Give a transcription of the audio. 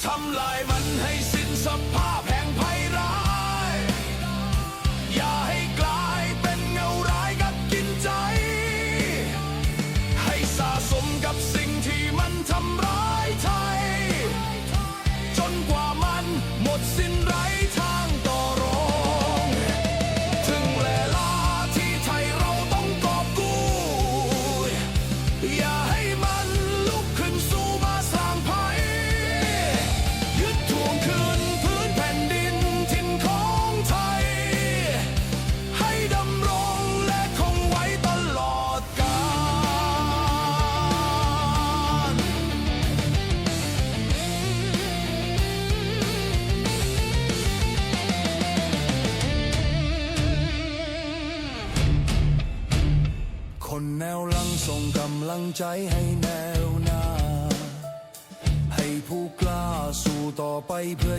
ทำลายมันให้สิ้นสภาพแห่งภัยร้ายอย่าให้กลายเป็นเงาร้ายกัดกินใจให้สะสมกับสิ่งที่มันทำร้ายไทยจนกว่ามันหมดสิ้นไร้ทางต่อรองถึงเวลาที่ไทยเราต้องกอบกู้อย่าให้มันลุกขึ้นสู้มาสร้างภัยยึดทวงคืนพื้นแผ่นดินถิ่นของไทยให้ดำรงและคงไว้ตลอดกาลคนแนวหลังส่งกำลังใจให้แนวหน้าให้ผู้กล้าสู้ต่อไปเพื่อ